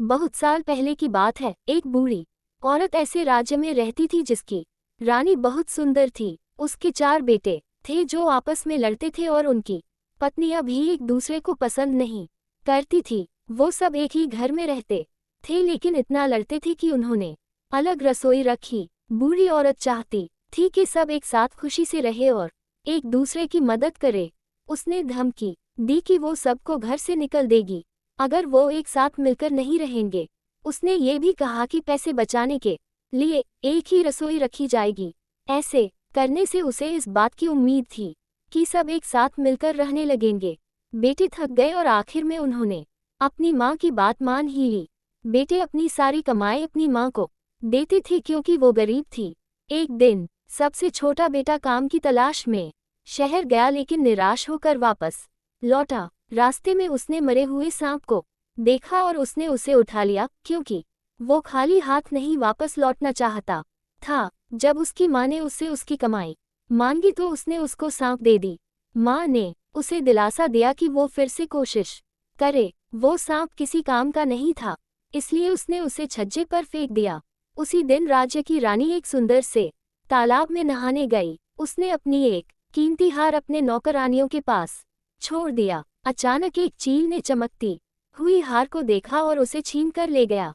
बहुत साल पहले की बात है। एक बूढ़ी औरत ऐसे राज्य में रहती थी जिसकी रानी बहुत सुंदर थी। उसके 4 बेटे थे जो आपस में लड़ते थे और उनकी पत्नियां भी एक दूसरे को पसंद नहीं करती थी। वो सब एक ही घर में रहते थे लेकिन इतना लड़ते थे कि उन्होंने अलग रसोई रखी। बूढ़ी औरत चाहती थी कि सब एक साथ खुशी से रहे और एक दूसरे की मदद करे। उसने धमकी दी कि वो सबको घर से निकल देगी अगर वो एक साथ मिलकर नहीं रहेंगे। उसने ये भी कहा कि पैसे बचाने के लिए एक ही रसोई रखी जाएगी। ऐसे करने से उसे इस बात की उम्मीद थी कि सब एक साथ मिलकर रहने लगेंगे। बेटे थक गए और आखिर में उन्होंने अपनी माँ की बात मान ही ली। बेटे अपनी सारी कमाई अपनी माँ को देते थे क्योंकि वो गरीब थी। एक दिन सबसे छोटा बेटा काम की तलाश में शहर गया लेकिन निराश होकर वापस लौटा। रास्ते में उसने मरे हुए सांप को देखा और उसने उसे उठा लिया क्योंकि वो खाली हाथ नहीं वापस लौटना चाहता था। जब उसकी माँ ने उससे उसकी कमाई मांगी तो उसने उसको सांप दे दी। माँ ने उसे दिलासा दिया कि वो फिर से कोशिश करे। वो सांप किसी काम का नहीं था इसलिए उसने उसे छज्जे पर फेंक दिया। उसी दिन राज्य की रानी एक सुंदर से तालाब में नहाने गई। उसने अपनी एक कीमती हार अपने नौकरानियों के पास छोड़ दिया। अचानक एक चील ने चमकती हुई हार को देखा और उसे छीन कर ले गया।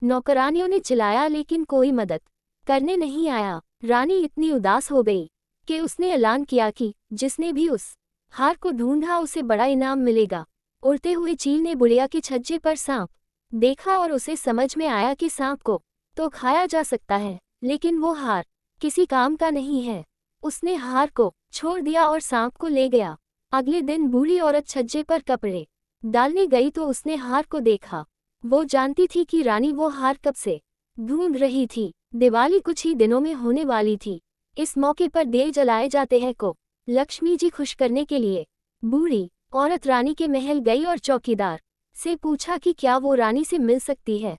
नौकरानियों ने चिल्लाया लेकिन कोई मदद करने नहीं आया। रानी इतनी उदास हो गई कि उसने ऐलान किया कि जिसने भी उस हार को ढूंढा उसे बड़ा इनाम मिलेगा। उड़ते हुए चील ने बुढ़िया के छज्जे पर सांप देखा और उसे समझ में आया कि सांप को तो खाया जा सकता है लेकिन वो हार किसी काम का नहीं है। उसने हार को छोड़ दिया और सांप को ले गया। अगले दिन बूढ़ी औरत छज्जे पर कपड़े डालने गई तो उसने हार को देखा। वो जानती थी कि रानी वो हार कब से ढूंढ रही थी। दिवाली कुछ ही दिनों में होने वाली थी। इस मौके पर दिए जलाए जाते हैं को लक्ष्मी जी खुश करने के लिए बूढ़ी औरत रानी के महल गई और चौकीदार से पूछा कि क्या वो रानी से मिल सकती है।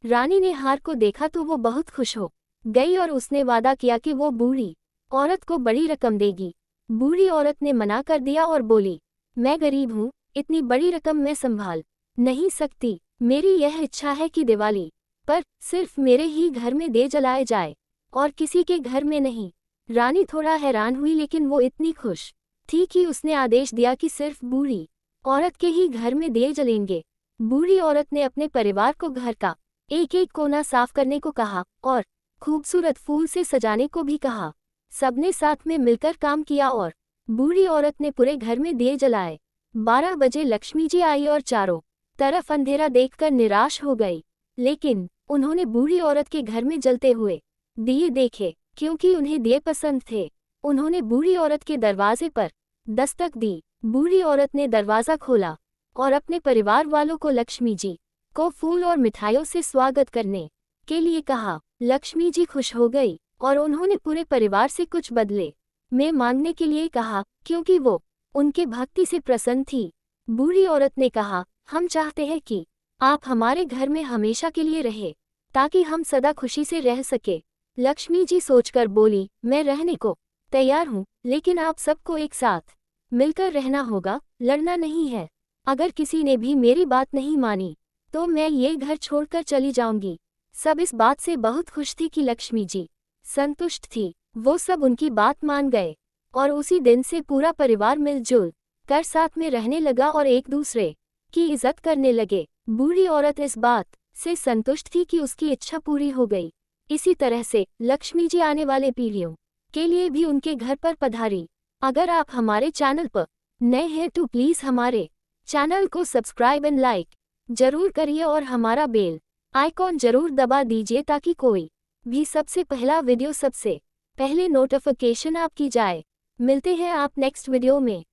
रानी ने हार को देखा तो वो बहुत खुश हो गई और उसने वादा किया कि वो बूढ़ी औरत को बड़ी रकम देगी। बूढ़ी औरत ने मना कर दिया और बोली, मैं गरीब हूँ, इतनी बड़ी रकम मैं संभाल नहीं सकती। मेरी यह इच्छा है कि दिवाली पर सिर्फ मेरे ही घर में दिए जलाए जाए और किसी के घर में नहीं। रानी थोड़ा हैरान हुई लेकिन वो इतनी खुश थी कि उसने आदेश दिया कि सिर्फ बूढ़ी औरत के ही घर में दिए जलेंगे। बूढ़ी औरत ने अपने परिवार को घर का एक एक कोना साफ करने को कहा और खूबसूरत फूल से सजाने को भी कहा। सबने साथ में मिलकर काम किया और बूढ़ी औरत ने पूरे घर में दिए जलाए। 12 बजे लक्ष्मी जी आई और चारों तरफ अंधेरा देखकर निराश हो गई। लेकिन उन्होंने बूढ़ी औरत के घर में जलते हुए दिए देखे क्योंकि उन्हें दिए पसंद थे। उन्होंने बूढ़ी औरत के दरवाजे पर दस्तक दी। बूढ़ी औरत ने दरवाज़ा खोला और अपने परिवार वालों को लक्ष्मी जी को फूल और मिठाइयों से स्वागत करने के लिए कहा। लक्ष्मी जी खुश हो गई और उन्होंने पूरे परिवार से कुछ बदले में मांगने के लिए कहा क्योंकि वो उनके भक्ति से प्रसन्न थी। बूढ़ी औरत ने कहा, हम चाहते हैं कि आप हमारे घर में हमेशा के लिए रहे ताकि हम सदा खुशी से रह सके। लक्ष्मी जी सोचकर बोली, मैं रहने को तैयार हूँ लेकिन आप सबको एक साथ मिलकर रहना होगा, लड़ना नहीं है। अगर किसी ने भी मेरी बात नहीं मानी तो मैं ये घर छोड़कर चली जाऊंगी। सब इस बात से बहुत खुश थी कि लक्ष्मी जी संतुष्ट थी। वो सब उनकी बात मान गए और उसी दिन से पूरा परिवार मिलजुल कर साथ में रहने लगा और एक दूसरे की इज्जत करने लगे। बूढ़ी औरत इस बात से संतुष्ट थी कि उसकी इच्छा पूरी हो गई। इसी तरह से लक्ष्मी जी आने वाले पीढ़ियों के लिए भी उनके घर पर पधारी। अगर आप हमारे चैनल पर नए हैं तो प्लीज़ हमारे चैनल को सब्सक्राइब एंड लाइक जरूर करिए और हमारा बेल आइकॉन जरूर दबा दीजिए ताकि कोई भी सबसे पहला वीडियो सबसे पहले नोटिफिकेशन आपकी जाए। मिलते हैं आप नेक्स्ट वीडियो में।